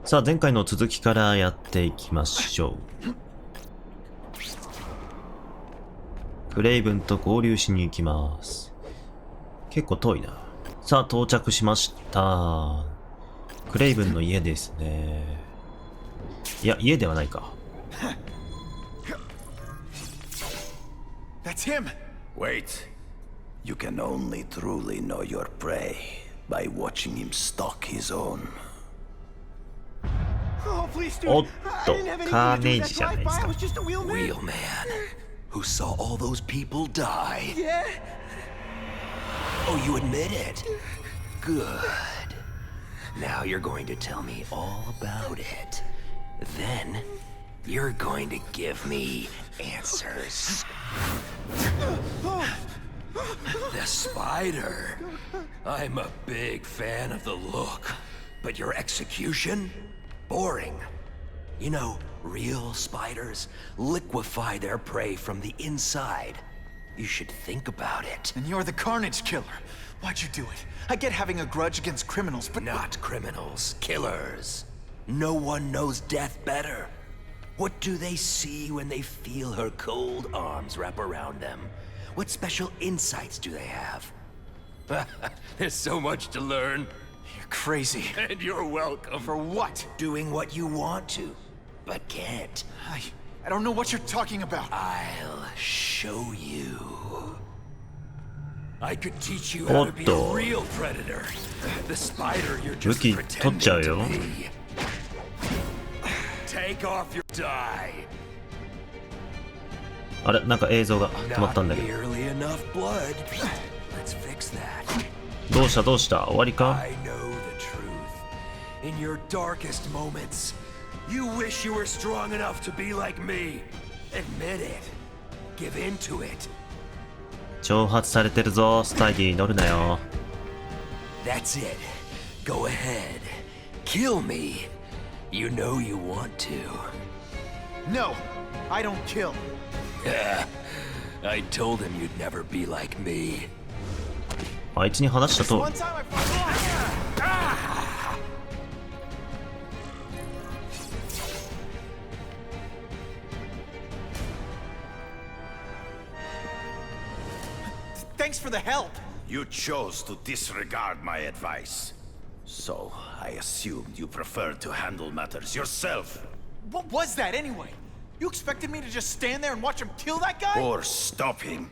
さあ、前回の続きからやっていきましょう。クレイブンと合流しに行きます。結構遠いな。さあ、到着しました。クレイブンの家ですね。いや、家ではないか。That's him. Wait. You can only truly know your prey by watching him stalk his own. Oh, please, dude. おっと、 I didn't have anything to do カー with ネイ that ジじゃないです drive-by. か I。was just a wheelman. Wheelman, who saw all those people die. Yeah. Oh, you admit it? Good. Now you're going to tell me all about it. Then, you're going to give me answers. The spider. I'm a big fan of the look, but your execution? Boring. You know, real spiders liquefy their prey from the inside. You should think about it. And you're the Carnage Killer. Why'd you do it? I get having a grudge against criminals, but Not criminals, killers. No one knows death better. What do they see when they feel her cold arms wrap around them? What special insights do they have? There's so much to learn. You're crazy. And you're welcome. For what? Doing what you want to, but can't. I don't know what you're talking about. I'll show you. I could teach you how to be a real predator. The spider you're just pretending to be. Take off your dye. あれ、なんか映像が止まったんだけど。 Not nearly enough blood. Let's fix that. どうしたどうした終わりか I know the truth. In your darkest moments, you wish you were strong enough to be like me. Admit it. Give in to it. 挑発されてるぞ。スタイリー乗るなよ。 That's it. Go ahead. Kill me. You know you want to. No, I don't kill. I told him you'd never be like me. あいつに話したと One time I Thanks for the help. You chose to disregard my advice. So, I assumed you preferred to handle matters yourself. What was that anyway? You expected me to just stand there and watch him kill that guy? Or stop him.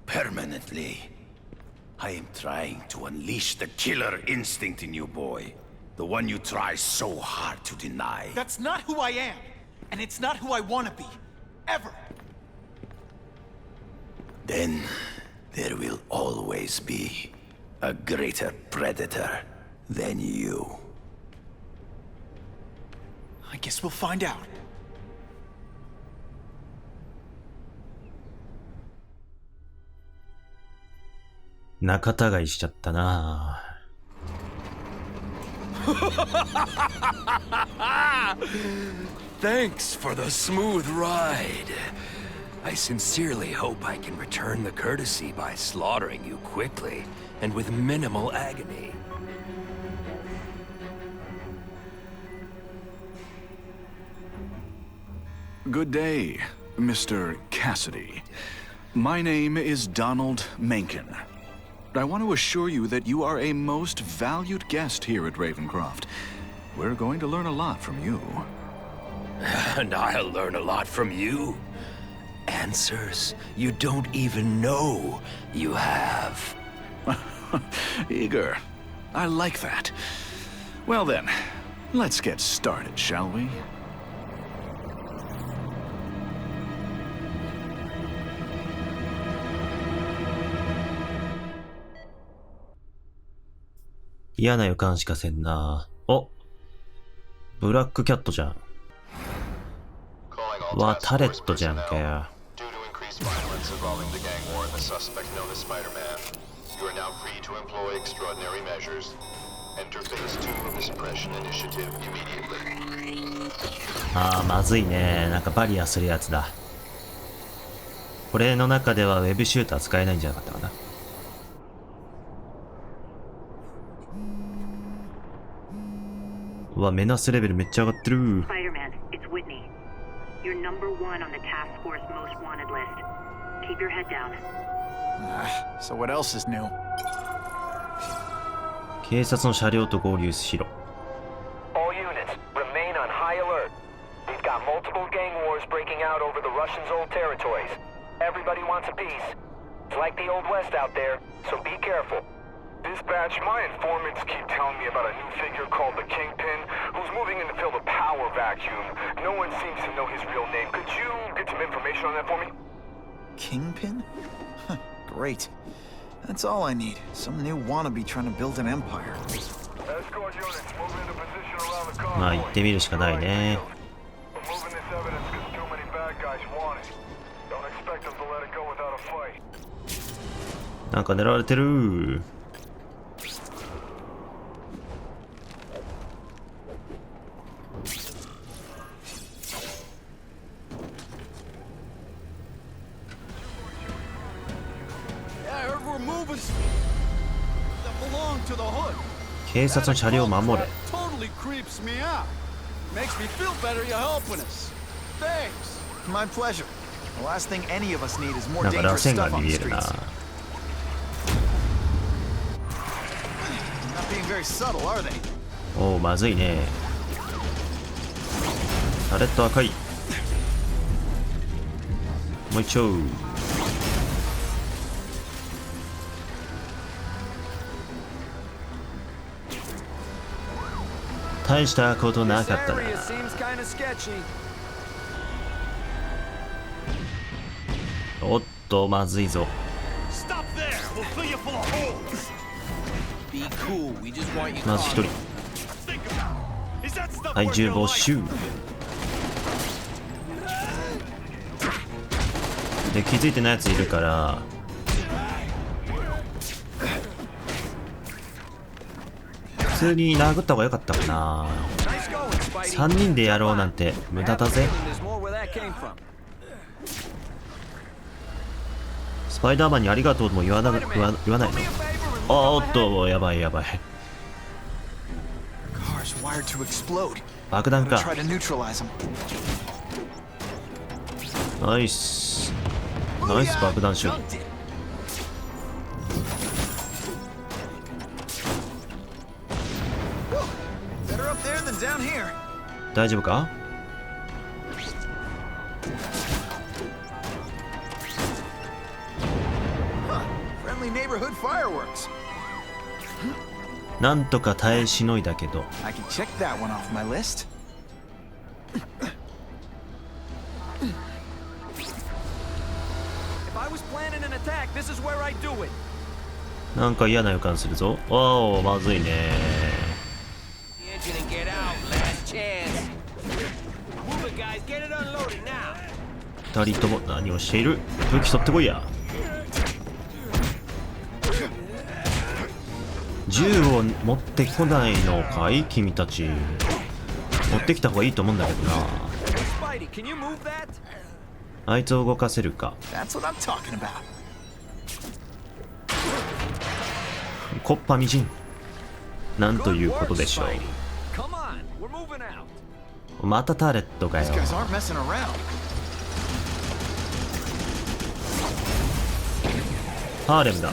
Permanently. I am trying to unleash the killer instinct in you, boy. The one you try so hard to deny. That's not who I am. And it's not who I want to be. Ever. Then, there will always be a greater predator than you. I guess we'll find out. 仲違いしちゃったな。 Thanks for the smooth ride. I sincerely hope I can return the courtesy by slaughtering you quickly and with minimal agony. Good day, Mr. Cassidy. My name is Donald Mencken. I want to assure you that you are a most valued guest here at Ravencroft. We're going to learn a lot from you. And I'll learn a lot from you. Answers you don't even know you have. Eager. I like that. Well then, let's get started, shall we? 嫌な予感しかせんな。お、ブラックキャットじゃん。わ、タレットじゃんけ。あー、まずいね。なんかバリアするやつだ。これの中ではウェブシューター使えないんじゃなかったかな。うわ、メナスレベルめっちゃ上がってる。 Spider-Man, it's Whitney. You're number 1 on the task force most wanted list. Keep your head down. So what else is new? 警察の車両と合流しろ。 All units, remain on high alert. We've got multiple gang wars breaking out over the Russians' old territories. Everybody wants a piece. It's like the Old West out there, so be careful. Dispatch, my informants keep telling me about a new figure called the Kingpin, who's moving in to fill the power vacuum. No one seems to know his real name. Could you get some information on that for me? Kingpin? Huh, great. That's all I need. Some new wannabe trying to build an empire. Escort units, move into position around the まあ convoy. 行ってみるしかないね。 We're moving this evidence because too many bad guys want it. Don't expect them to let it go without a fight. なんか狙われてる。 Yeah, I heard we're moving that belong to the hood. 警察の車両を守れ。 Totally creeps me out. Makes me feel better you're helping us. Thanks. My pleasure. The last thing any of us need is more なんか螺 dangerous 旋が stuff on 見 the えるな。 streets. Not being very subtle, are they? おお、まずいね。タレット赤い。もう一丁。大したことなかったな。 Area seems kind of sketchy. おっと、まずいぞ。 Stop there. We'll fill you full of holes. Be cool. We just want you まず一人。 Think about it. Is that stuff 体 worth 重 your 没 life? 収。で、気づいてないやついるから。普通に殴った方が良かったかな。 Nice going, Spidey. 3人でやろうなんて無駄だぜ。 There's more where that came from. スパイダーマンにありがとうも言わないの。 Do me a favor and あおっと、やばいやばい。 Car's wired to explode. 爆弾 Gotta か。 try to neutralize them. ナイス。ナイス爆弾処理。 Dunked it. Whew. Better up there than down here. 大丈夫か？ Huh. Friendly neighborhood fireworks. なんとか耐えしのいだけど。 I can check that one off my list. If I was planning an attack, this is where I'd do it. なんか嫌な予感するぞ。おお、まずいね。 The engine and get out. Last chance. Move it, guys. Get it unloaded now. 二人とも何をしている？武器取ってこいや。銃を持ってこないのかい君たち。持ってきた方がいいと思うんだけどな。 Spidey, can you move that? あいつを動かせるか。 That's what I'm talking about. コッパみじん。なんということでしょ Spidey. Come on, we're moving out. う。またターレットかよ These。guys aren't messing around. ハーレムだ。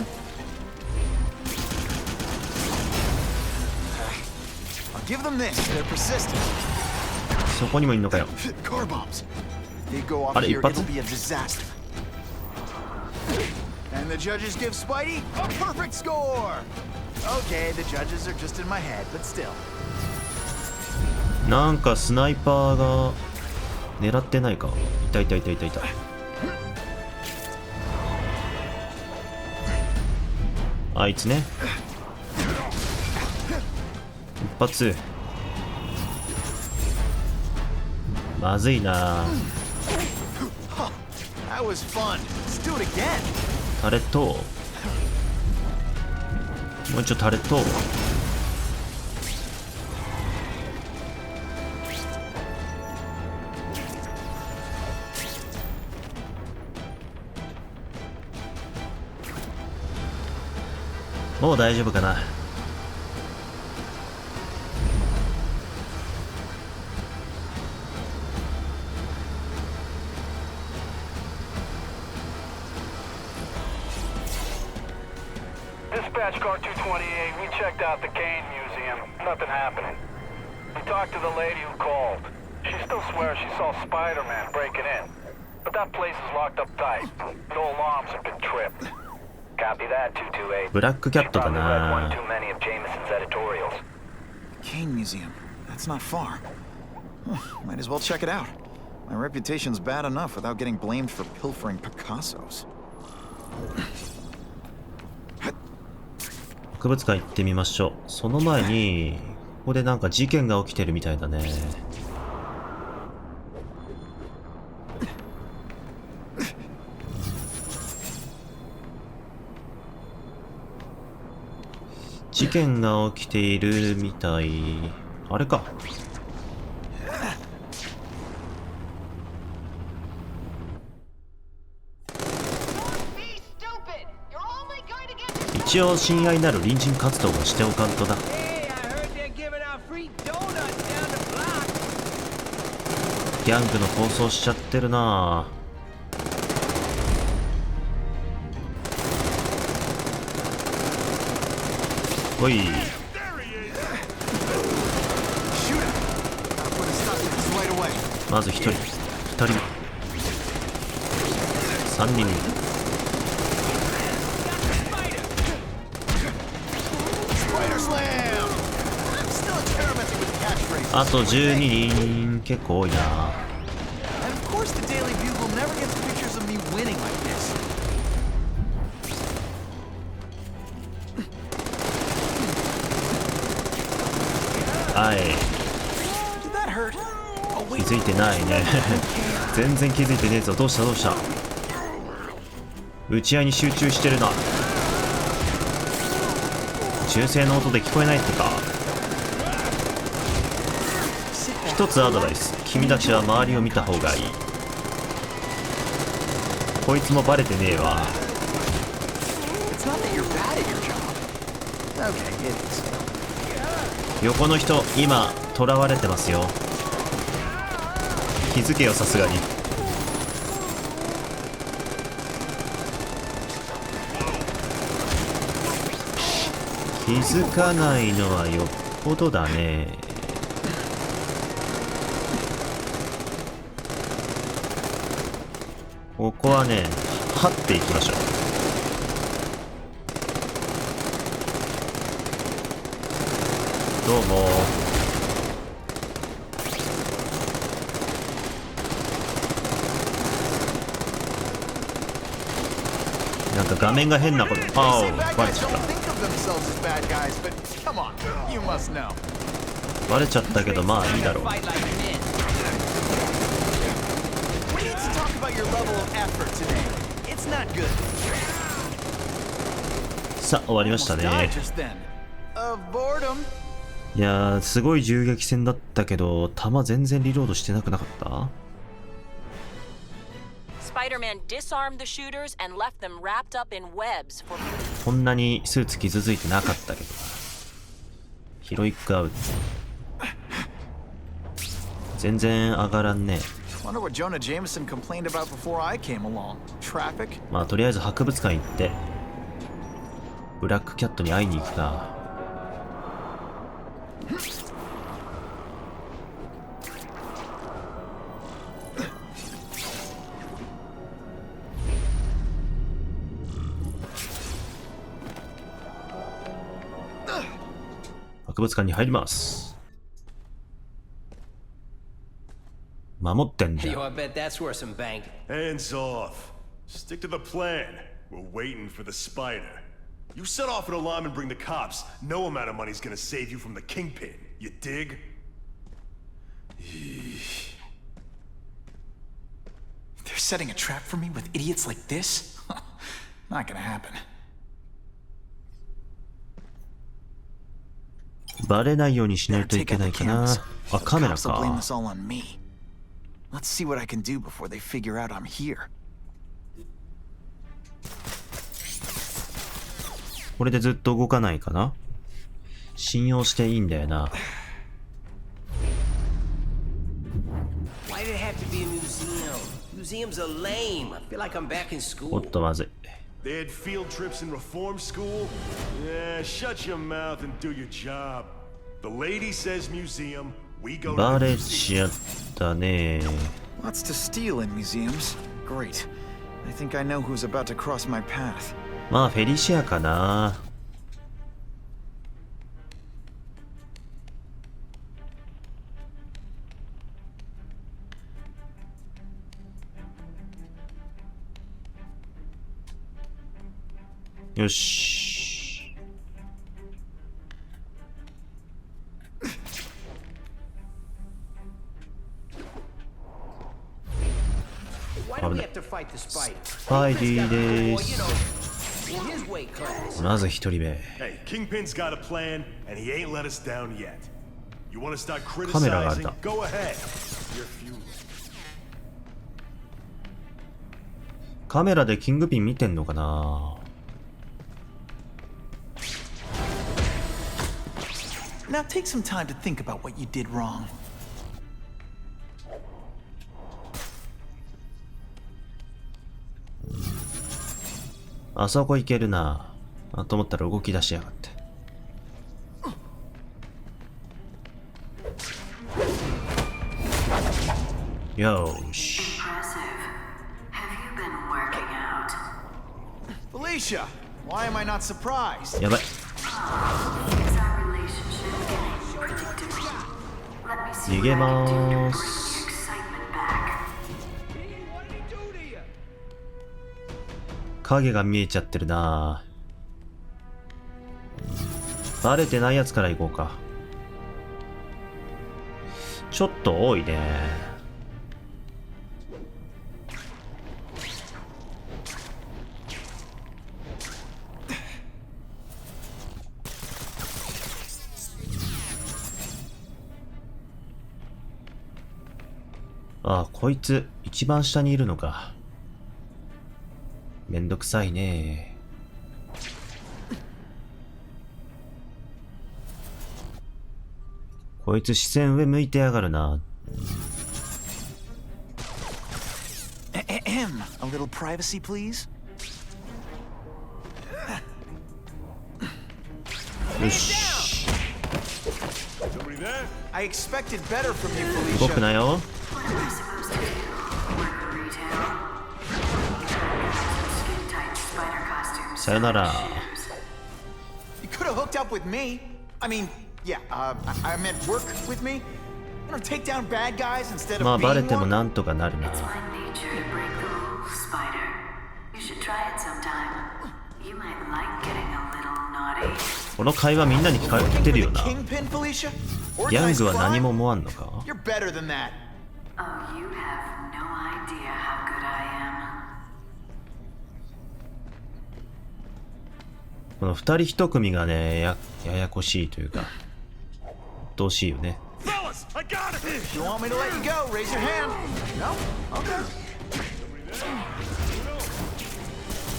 I'll give them this. They're persistent. そこにもいんのかよ。 Car bombs. If they go off Allez, here, pas- it'll be a disaster. And the judges give Spidey a perfect score. Okay, the judges are just in my head, but still. なんかスナイパーが狙ってないか。いたいたいたいたいた。あいつね。一発。まずいな。 That was fun. Let's do it again. タレット。もう一丁タレット。もう大丈夫かな。Dispatch car 228, we checked out the Kane Museum. Nothing happening. We talked to the lady who called. She still swears she saw Spider-Man breaking in. But that place is locked up tight. No alarms have been tripped. Copy that, 228. ブラックキャットだ Probably read one な。 too many of Jameson's editorials. Kane Museum. That's not far. Might as well check it out. My reputation's bad enough without getting blamed for pilfering Picassos. 博物館行ってみましょう。その前にここでなんか事件が起きてるみたいだね。事件が起きているみたい。あれか。一応親愛なる隣人活動をしておかんとだ。ギャングの抗争しちゃってるな。おい。まず1人、2人目、3人目。あと12人、結構多いな。はい。気づいてないね。全然気づいてねえぞ。どうしたどうした。打ち合いに集中してるな。銃声の音で聞こえないってか。一つアドバイス。君たちは周りを見た方がいい。こいつもバレてねえわ。横の人、今囚われてますよ。気づけよ、さすがに。気づかないのはよっぽどだね。ここはね、張っていきましょう。どうも。なんか画面が変なこと。ああ、バレちゃった。バレちゃったけど、まあいいだろう。さあ、終わりましたね。いやー、すごい銃撃戦だったけど、弾全然リロードしてなくなかった？ Spider-Man disarmed the shooters and left them wrapped up in webs for... こんなにスーツ傷ついてなかったけど。ヒロイックアウト。全然上がらんね。まあとりあえず博物館行ってブラックキャットに会いに行くか。博物館に入ります。守ってんじゃん。 Yo, I bet that's worth some bank. Hands off. Stick to the plan. We're waiting for the spider. You set off an alarm and bring the cops. No amount of money's gonna save you from the Kingpin. You dig? They're setting a trap for me with idiots like this? Not gonna happen. バレないようにしないといけないかな。あ、カメラか。Let's see what I can do before they figure out I'm here. これでずっと動かないかな。信用していいんだよな。Why did it have to be a museum? Museums are lame. I feel like I'm back in school. おっとまずい。They had field trips in reform school? Yeah, shut your mouth and do your job. The lady says museum, we go to バ the レ museum. ちゃったね。 Lots to steal in museums. Great. I think I know who's about to cross my path. まあフェリシアかな。よし。 Why do we have to fight the spider? スパイディです。 In his weight class. まず一人目。 Hey, Kingpin's got a plan, and he ain't let us down yet. You want to start カメラがある criticizing? な。 Go ahead. You're fuel. カメラでキングピン見てんのかな。 Now take some time to think about what you did wrong. あそこ行けるな。あと思ったら動き出しやがって。よーし。 Felicia, why am I not surprised? やばい。逃げまーす。影が見えちゃってるな。バレてないやつから行こうか。ちょっと多いね。ああ、こいつ一番下にいるのか。めんどくさいね。こいつ視線上向いてやがるな。A little privacy, please. よし。 Somebody there? I expected better from you, 動く Felicia. なよ。さよなら。 You could have hooked up with me. I mean, yeah, I meant work with me. You know, take down bad guys instead まあ of バレ being ても one. なんとかなるな。この会話みんなに聞かれてるよな。ギ Kingpin, Felicia? ャングは Organized 何 crime? も思わんのか。 You're better than that. Oh, you have no idea how good I am. この二人一組がね、ややこしいというか、どうしいよね。 Fellas, I got it! You want me to let you go? Raise your hand. No? Okay.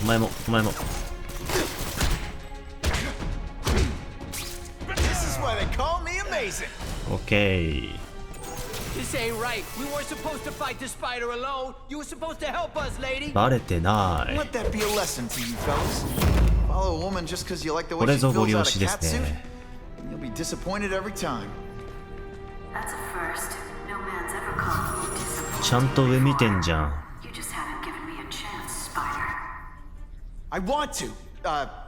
お前も、お前も。 This is why they call me amazing. オッケー。 This ain't right. We weren't supposed to fight the spider alone. You were supposed to help us, lady. バレてない。 Let that be a lesson to you, fellas. Follow a woman just because you like the こ way れ she ぞご fills 了 out 承 a です cat suit. ね。 You'll be disappointed every time. That's a first. No man's ever called me disappointed. ちゃんと上見てんじゃん。 You just haven't given me a chance, Spider. I want to.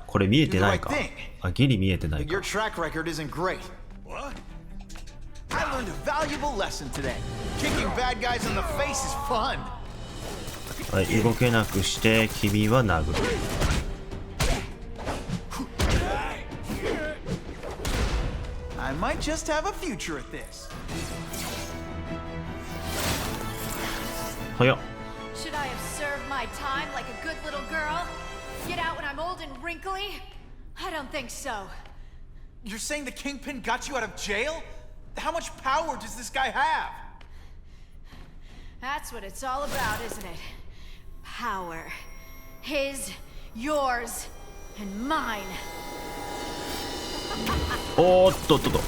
これ見えてないか Do the right thing. あ、ギリ見えてない But か。 your track record isn't great. What? I learned a valuable lesson today. Kicking bad guys in the face is fun. はい、動けなくして君は殴る。 I might just have a future at this. 早っ。 Should I have served my time like a good little girl? Get out when I'm old and wrinkly? I don't think so. You're saying the Kingpin got you out of jail? How much power does this guy have? That's what it's all about, isn't it? Power. His, yours, and mine. おーっとっとっと。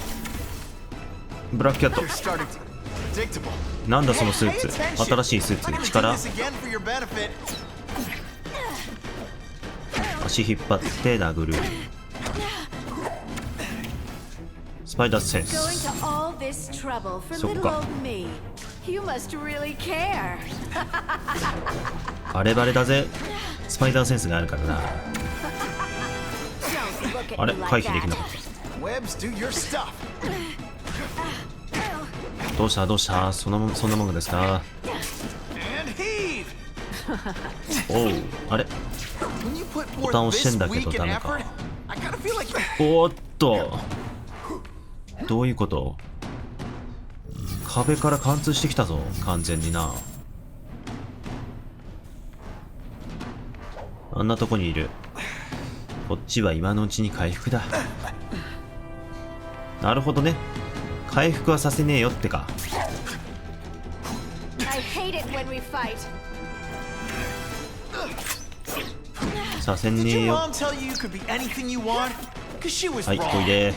ブラックキャット。 You're starting to predictable. なんだそのスーツ。 Pay attention. 新しいスー I'm ツ。 gonna do 力 this again for your benefit. 足引っ張って殴る。スパイダーセン Going ス。 to all this trouble for little Sokka. old me. You must really care. バレバレだぜ。スパイダーセンスがあるからな。 Don't look at あれ me 回 like 避できな that. かっ Webs, do your stuff. た。どうしたどうした、そんなもんですか。 And heave! おう、あれ When you put ボタン forth 押して this んだけど week ダ in メか。 effort, I kind of feel like おーっと、どういうこと？壁から貫通してきたぞ、完全にな。あんなとこにいる。こっちは今のうちに回復だ。なるほどね。回復はさせねえよってか。 I hate it when we fight. させね Did え your よ。 mom tell you you could be anything you want? Because she was はい、 wrong. おいで。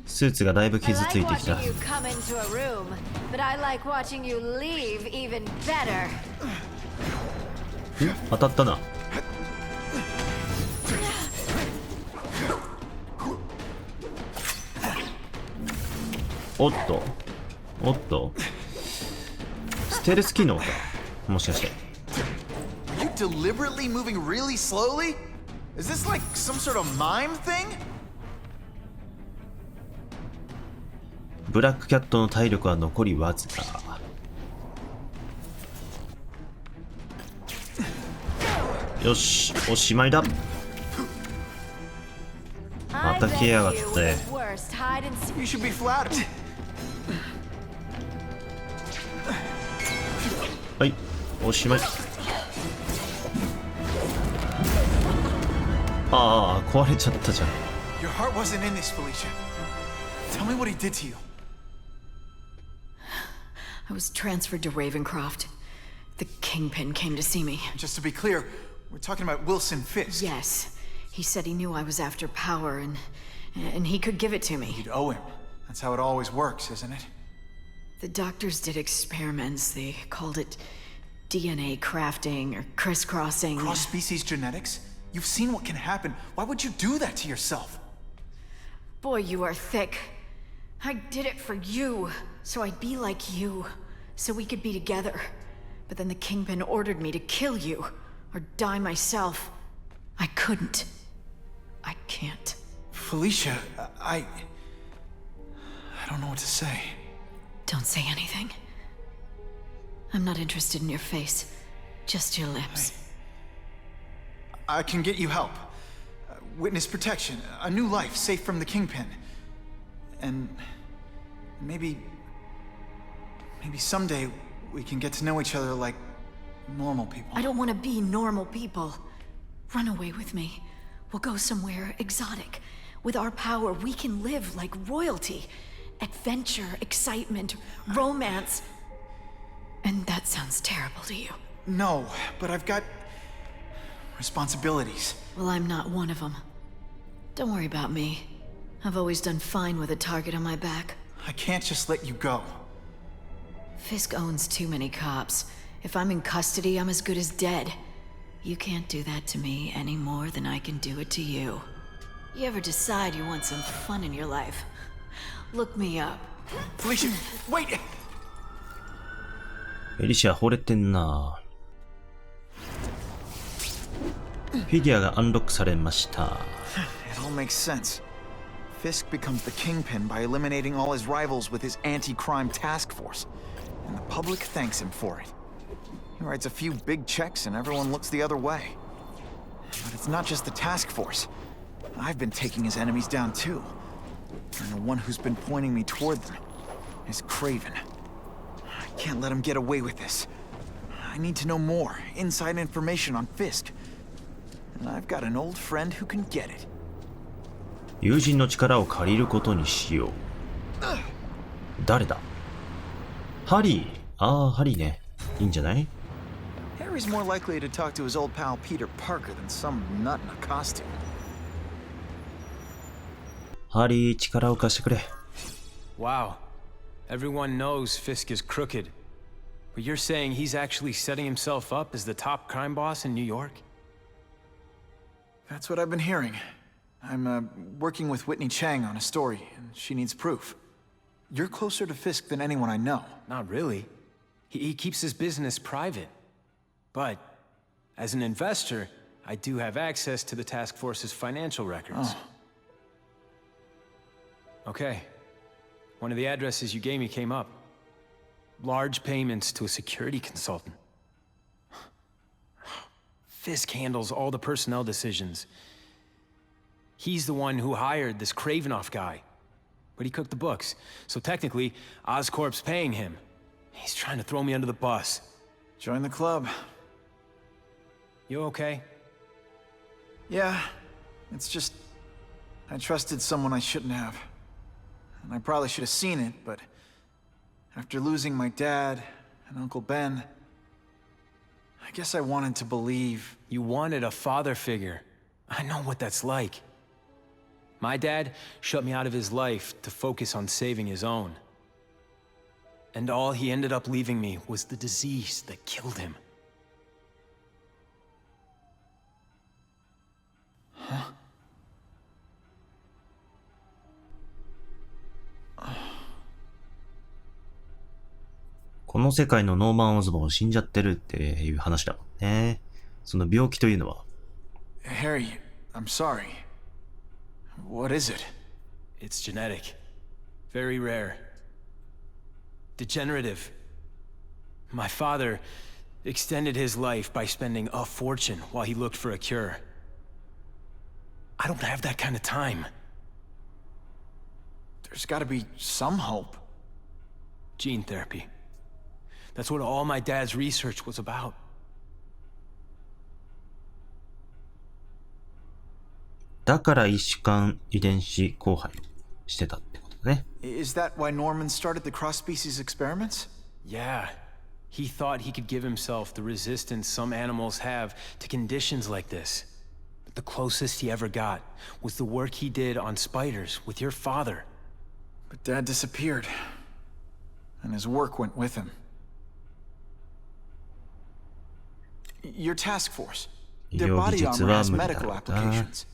スーツがだいぶ I 傷つ like いてきた。 watching you come into a room, but I like watching you leave even better. 当たったな。おっとおっと、ステルス機能か、もしかして。 Are you deliberately moving really slowly? Is this like some sort of mime thing? ブラックキャットの体力は残りわずか。よし、おしまいだ。ま I た来やがっ bet you て。 were the worst hide and seek. You should be flattered. はい、おしまい。ああ、壊れちゃったじゃん。 Your heart wasn't in this, Felicia. Tell me what he did to you. I was transferred to Ravencroft. The Kingpin came to see me. Just to be clear, we're talking about Wilson Fisk. Yes. He said he knew I was after power and he could give it to me. You'd owe him. That's how it always works, isn't it? The doctors did experiments. They called it DNA crafting or crisscrossing. Cross-species genetics? You've seen what can happen. Why would you do that to yourself? Boy, you are thick. I did it for you, so I'd be like you, so we could be together. But then the Kingpin ordered me to kill you, or die myself. I couldn't. I can't. Felicia, I don't know what to say. Don't say anything. I'm not interested in your face, just your lips. I can get you help. Witness protection, a new life safe from the Kingpin. And maybe someday we can get to know each other like normal people. I don't want to be normal people. Run away with me. We'll go somewhere exotic. With our power, we can live like royalty. Adventure, excitement, romance. And that sounds terrible to you. No, but I've got responsibilities. Well, I'm not one of them. Don't worry about me. I've always done fine with a target on my back. I can't just let you go. Fisk owns too many cops. If I'm in custody, I'm as good as dead. You can't do that to me any more than I can do it to you. You ever decide you want some fun in your life? Look me up. Felicia, wait! エリシア惚れてんな。フィギュアがアンロックされました。 It all makes sense. Fisk becomes the Kingpin by eliminating all his rivals with his anti-crime task force. And the public thanks him for it. He writes a few big checks and everyone looks the other way. But it's not just the task force. I've been taking his enemies down too. And the one who's been pointing me toward them is Craven. I can't let him get away with this. I need to know more, inside information on Fisk. And I've got an old friend who can get it. 友人の力を借りることにしよう。誰だ？ハリー。ああ、ハリーね。いいんじゃない？ Harry's more likely to talk to his old pal Peter Parker than some nut in a costume. ハリー、力を貸してくれ。 Wow. Everyone knows Fisk is crooked. But you're saying he's actually setting himself up as the top crime boss in New York? That's what I've been hearing. I'm working with Whitney Chang on a story, and she needs proof. You're closer to Fisk than anyone I know. Not really. He keeps his business private. But, as an investor, I do have access to the task force's financial records. Okay. One of the addresses you gave me came up. Large payments to a security consultant. Fisk handles all the personnel decisions. He's the one who hired this Kravinoff guy. But he cooked the books, so technically, Oscorp's paying him. He's trying to throw me under the bus. Join the club. You okay? Yeah, it's just... I trusted someone I shouldn't have. And I probably should have seen it, but... after losing my dad and Uncle Ben... I guess I wanted to believe... You wanted a father figure. I know what that's like. My dad shut me out of his life to focus on saving his own. And all he ended up leaving me was the disease that killed him. Huh? この世界のノーマン・オズボーン死んじゃってるっていう話だもんね。その病気というのは。Harry, I'm sorry. What is it? It's genetic. Very rare. Degenerative. My father extended his life by spending a fortune while he looked for a cure. I don't have that kind of time. There's gotta be some hope. Gene therapy. That's what all my dad's research was about. だから一種間遺伝子交配してたってことね。Is that why Norman started the cross-species experiments? Yeah. He thought he could give himself the resistance some animals have to conditions like this. But the closest he ever got was the work he did on spiders with your father. But Dad disappeared. And his work went with him. Your task force. Their body armor has medical applications.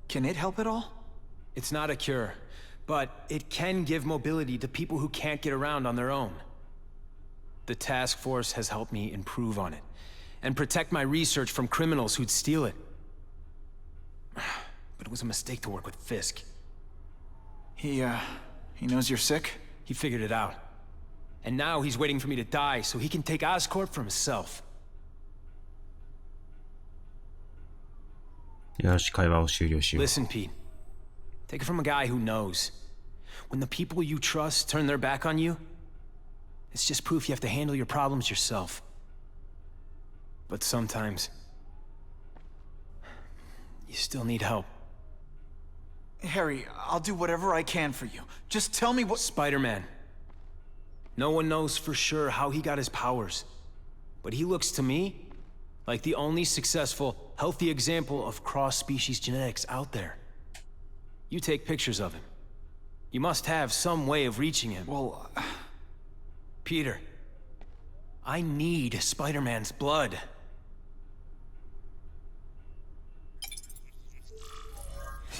Can it help at all? It's not a cure, but it can give mobility to people who can't get around on their own. The task force has helped me improve on it, and protect my research from criminals who'd steal it. But it was a mistake to work with Fisk. He knows you're sick? He figured it out. And now he's waiting for me to die so he can take Oscorp for himself. よし、会話を終了しよう。 Listen, Pete. Take it from a guy who knows. When the people you trust turn their back on you, it's just proof you have to handle your problems yourself. But sometimes, you still need help. Harry, I'll do whatever I can for you. Just tell me what— Spider-Man. No one knows for sure how he got his powers. But he looks to me like the only successful, healthy example of cross-species genetics out there. You take pictures of him. You must have some way of reaching him. Well... Peter, I need Spider-Man's blood.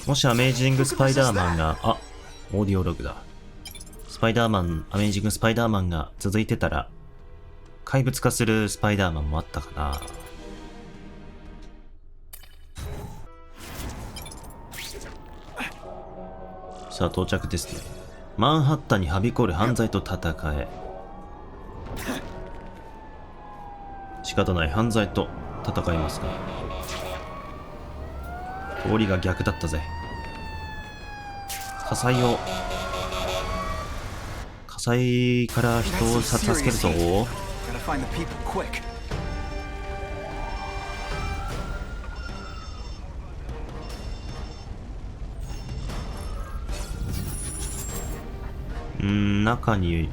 もしアメイジング・スパイダーマンが、あ、オーディオログだ。アメイジング・スパイダーマンが続いてたら、怪物化するスパイダーマンもあったかな。さあ、到着ですね。マンハッタンにはびこる犯罪と戦え。仕方ない犯罪と戦いますか。通りが逆だったぜ。火災から人を助けるぞ。中に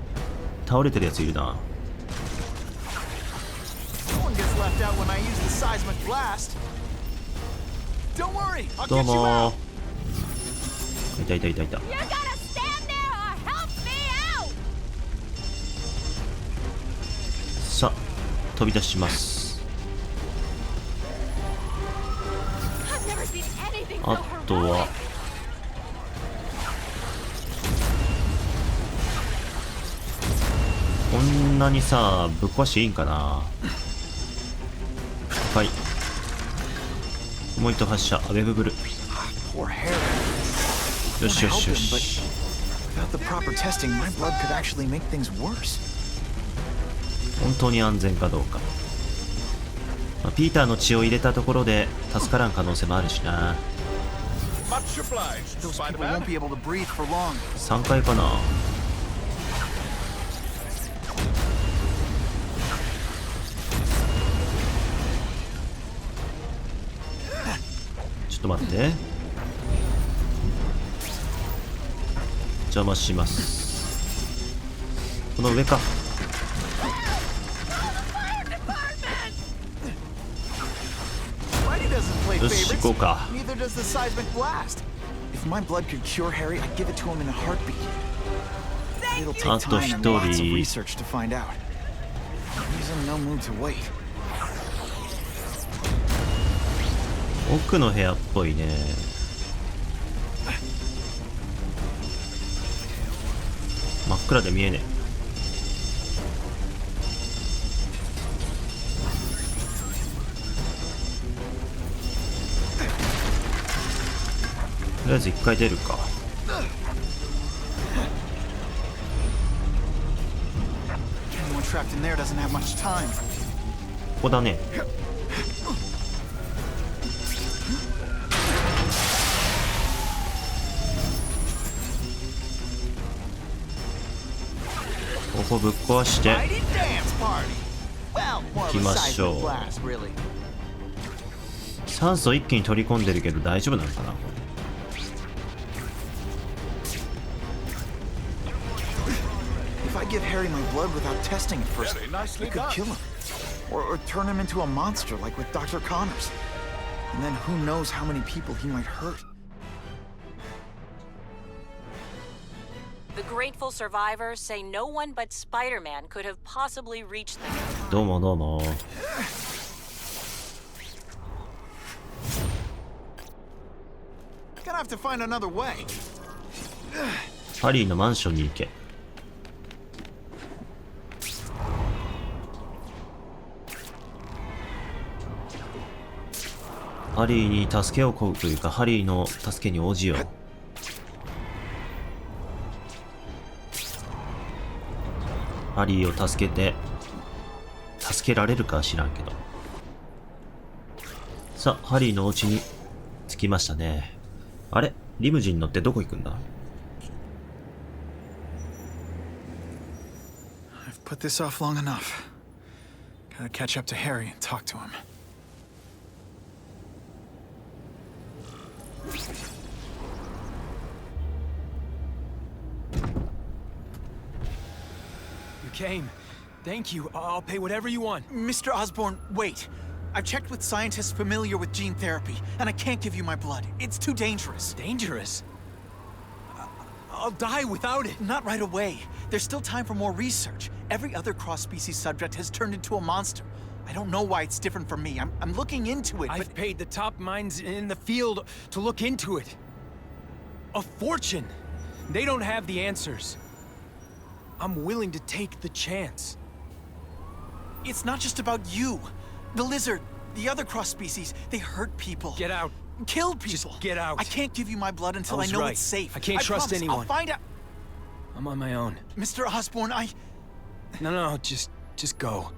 倒れてるやついるな。どうもー。いたいたいたいた。さあ飛び出します。あとはこんなにさぶっ壊していいんかな。はい、もう一発射、アベブブル。よしよしよし。本当に安全かどうか、まあ、ピーターの血を入れたところで助からん可能性もあるしな。3階かな。ちょっと待って、邪魔します。この上か。よし、行こうか。あと一人。奥の部屋っぽいね。真っ暗で見えねえ。とりあえず一回出るか。ここだね。ここぶっ壊して行きましょう。酸素一気に取り込んでるけど大丈夫なのかな。Give Harry my blood without testing it first. It could kill him. Or turn him into a monster like with Dr. Connors. And then who knows how many people he might hurt. The grateful survivors say no one but Spider-Man could have possibly reached them. どうもどうも。Gonna have to find another way. ハリーのマンションに行け。ハリーに助けを請うというか、ハリーの助けに応じよう。ハリーを助けて、助けられるかは知らんけど。さあ、ハリーのお家に着きましたね。あれ？リムジン乗ってどこ行くんだ？ I've put this off long enough. Gotta catch up to Harry and talk to him. You came. Thank you. I'll pay whatever you want. Mr. Osborn, wait. I've checked with scientists familiar with gene therapy, and I can't give you my blood. It's too dangerous. Dangerous? I'll die without it. Not right away. There's still time for more research. Every other cross-species subject has turned into a monster. I don't know why it's different from me. I'm looking into it, I've paid the top minds in the field to look into it. A fortune. They don't have the answers. I'm willing to take the chance. It's not just about you. The lizard, the other cross-species, they hurt people. Get out. Kill people. Just get out. I can't give you my blood until I know right. it's safe. I can't trust promise. anyone. I'll find out. I'm on my own. Mr. Osborn, No, just go.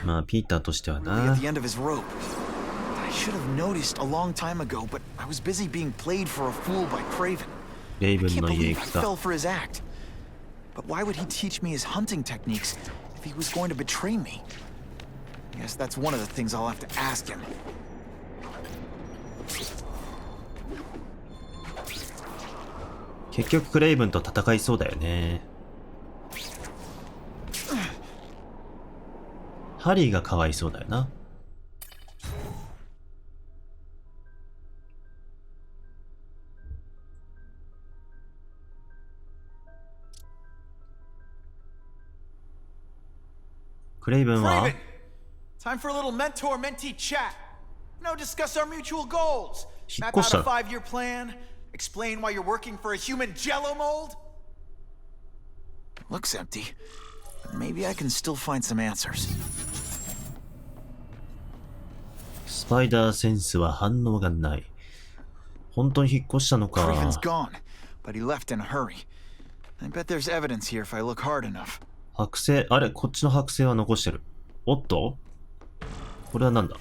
At the end of his rope. I should have noticed a long time ago, but I was busy being played for a fool by Craven. I can't believe I fell for his act. But why would he teach me his hunting techniques if he was going to betray me? I guess that's one of the things I'll have to ask him. Harry ハリーがかわいそうだよな。クレイブンは Craven! Time for a little mentor-mentee chat. You know, discuss our mutual goals. Map out a 5-year plan. Explain why you're working for a human jello mold. Looks empty. But maybe I can still find some answers. スパイダーセンスは反応がない。本当に引っ越したのか。 Craven's gone, but he left in a hurry. I bet there's evidence here if I look hard enough. 剥製、あれ、こっちの剥製は残してる。おっとこれはなんだ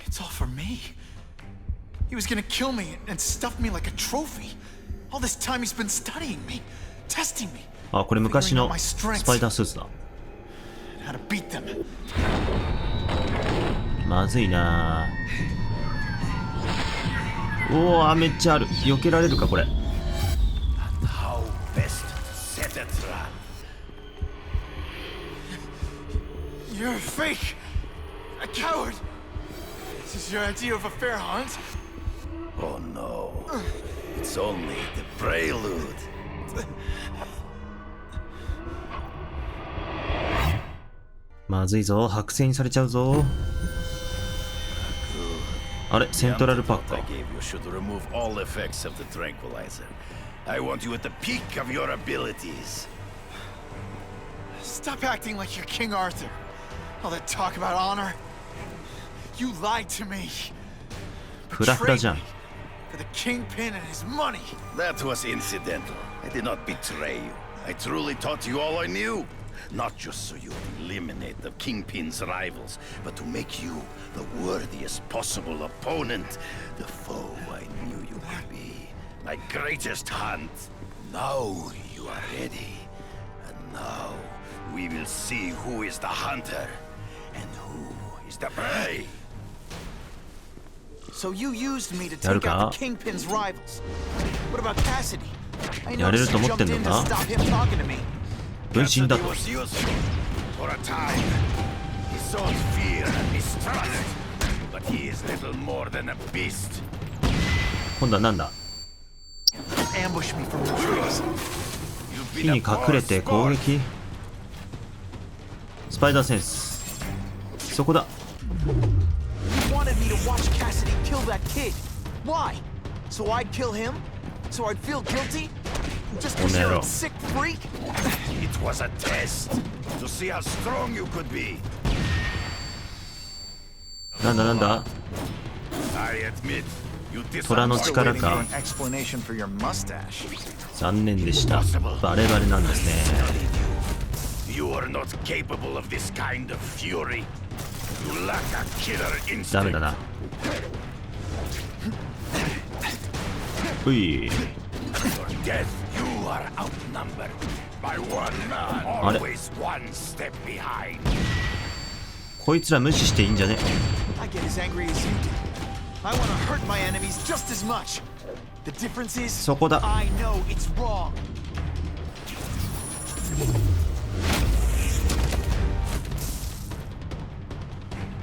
It's all for me. He was gonna kill me and stuff me like a trophy. All this time he's been studying me, testing me. あ、これ昔のスパイダースーツだ。How to beat them. まずいなぁ。おお、めっちゃある。避けられるかこれ。How best to set a trap? You're a fake, a coward. This is your idea of a fair hunt? Oh no, it's only the prelude. まずいぞ、剥製にされちゃうぞ。あれ、セントラルパックか。 I gave you should remove all effects of the tranquilizer. I want you at the peak of your abilities. Stop acting like you're King Arthur. All that talk about honor. You lied to me. フラフラじゃん。 For the Kingpin and his money. That was incidental. I did not betray you. I truly taught you all I knew. Not just so you'd eliminate the Kingpin's rivals, but to make you the worthiest possible opponent, the foe I knew you could be. My greatest hunt. Now you are ready. And now we will see who is the hunter and who is the prey. So you used me to take out the Kingpin's rivals. What about Cassidy? I やれる noticed と you 思って jumped ん in の to か stop him talking to me. 分身だと。 For a time, he sought fear and mistrust, but he is little more than a beast. 今度はなんだ Ambush me from the trees. 木に隠れて攻撃スパイダーセンスそこだ You wanted me to watch Cassidy kill that kid. Why? So I'd kill him? So I'd feel guilty? Just because you're a sick freak? It was a test to see how strong you could be. なんだなんだ I admit, you 虎の力か Explanation for your mustache. 残念でしたバレバレなんですね You are not capable of this kind of fury. You lack a killer ダメ instinct. だなうい For death, you are outnumbered by one man, always one step behind. こいつら無視していいんじゃね I get as angry as you do. I want to hurt my enemies just as much. The difference is, そこだ I know it's wrong.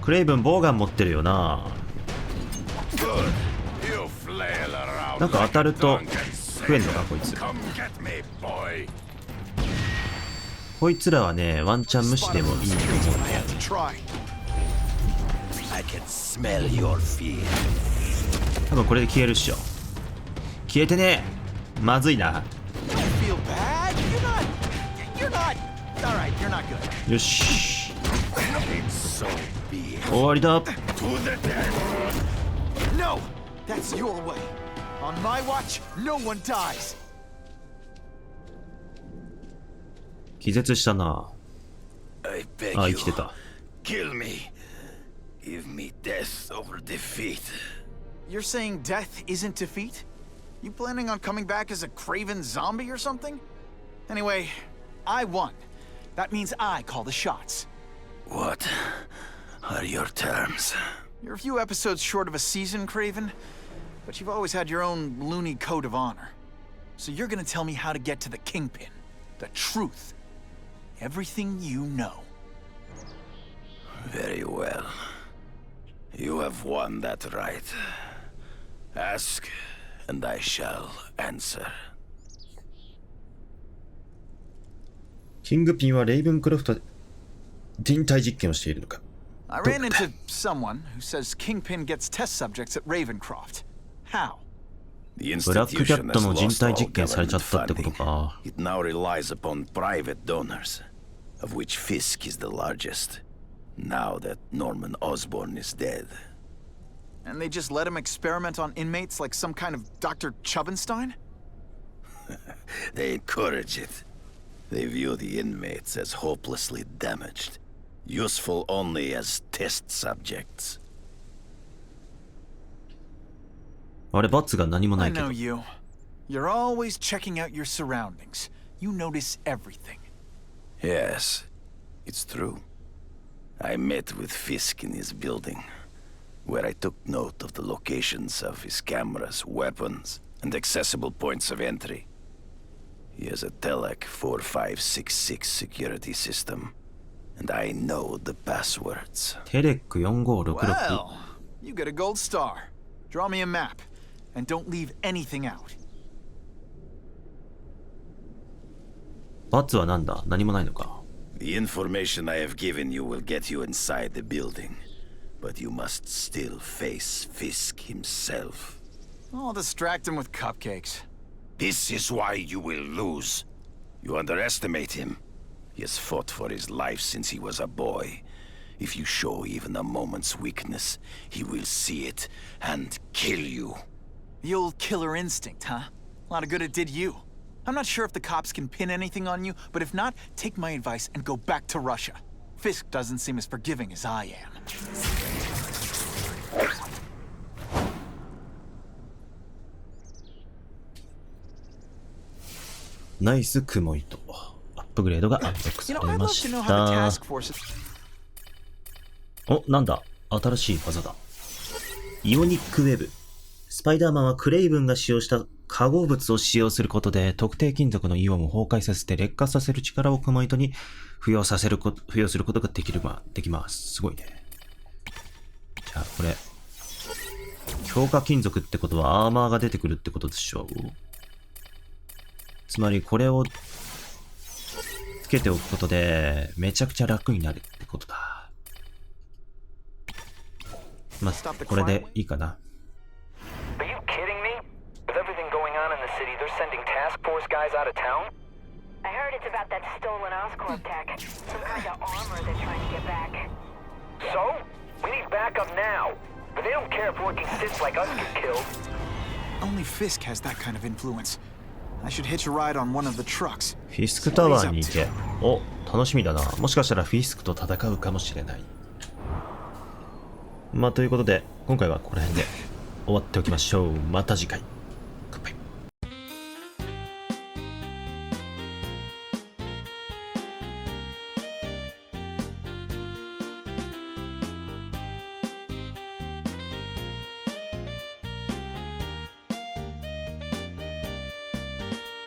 クレイブンボウガン持ってるよな You flail around なんか当たると増えんのかこいつ Come get me, boy. こいつらはねワンチャン無視でもいいと思うんだよ Try. I can smell your fear. 多分これで消えるっしょ消えてねえまずいな Don't feel bad. You're not. All right, you're not good. よし So be it. 終わりだ To the death. No, that's your way. On my watch, no one dies. 気絶したな I beg あ you. 生きてた Kill me. Give me death over defeat. You're saying death isn't defeat? You planning on coming back as a craven zombie or something? Anyway, I won. That means I call the shots. What are your terms? You're a few episodes short of a season, Craven, but you've always had your own loony code of honor. So you're gonna tell me how to get to the Kingpin. The truth. Everything you know. Very well. You have won that right. Ask, and I shall answer. キングピンはレイブンクロフトで人体実験をしているのか。 I ran into someone who says Kingpin gets test subjects at Ravencroft. How? The ブラックキャ institution ット has の人 lost 体 all 実験されちゃ government ったってこと funding. か。 It now relies upon private donors, of which Fisk is the largest. Now that Norman Osborn is dead. And they just let him experiment on inmates like some kind of Dr. Chubenstein? They encourage it. They view the inmates as hopelessly damaged, useful only as test subjects. あれ、バツが何もな I いけ know ど。 you. You're always checking out your surroundings. You notice everything. Yes, it's true. I met with Fisk in his building, where I took note of the locations of his cameras, weapons, and accessible points of entry. He has a Telec 4566 security system, and I know the passwords. テレック4566。 Well, you get a gold star. Draw me a map, and don't leave anything out. バツはなんだ？何もないのか。 The information I have given you will get you inside the building, but you must still face Fisk himself. I'll distract him with cupcakes. This is why you will lose. You underestimate him. He has fought for his life since he was a boy. If you show even a moment's weakness, he will see it and kill you. The old killer instinct, huh? A lot of good it did you. I'm not sure if the cops can pin anything on you, but if not, take my advice and go back to Russia. Fisk doesn't seem as forgiving as I am. ナイス雲糸。アップグレードがアンロックさ You れ know, I'd ま love し to know how the た task。force is... お、なんだ？新しい技だ。イオニックウェブ。スパイダーマンはクレイブンが使用した化合物を使用することで特定金属のイオンを崩壊させて劣化させる力を雲糸に付与することができます。すごいね。じゃあこれ強化金属ってことはアーマーが出てくるってことでしょう。つまりこれをつけておくことでめちゃくちゃ楽になるってことだ。まあこれでいいかな。Are you kidding me? With everything going on in the city, they're sending task force guys out of town? I heard it's about that stolen Oscorp tech. Some kind of armor they're trying to get back. So? We need backup now. But they don't care if working stiffs like us get killed. Only Fisk has that kind of influence. I should hitch a ride on one of the trucks. フィスクタワーに行け。お、楽しみだな。もしかしたらフィスクと戦うかもしれない。まあということで今回はここら辺で終わっておきましょう。また次回。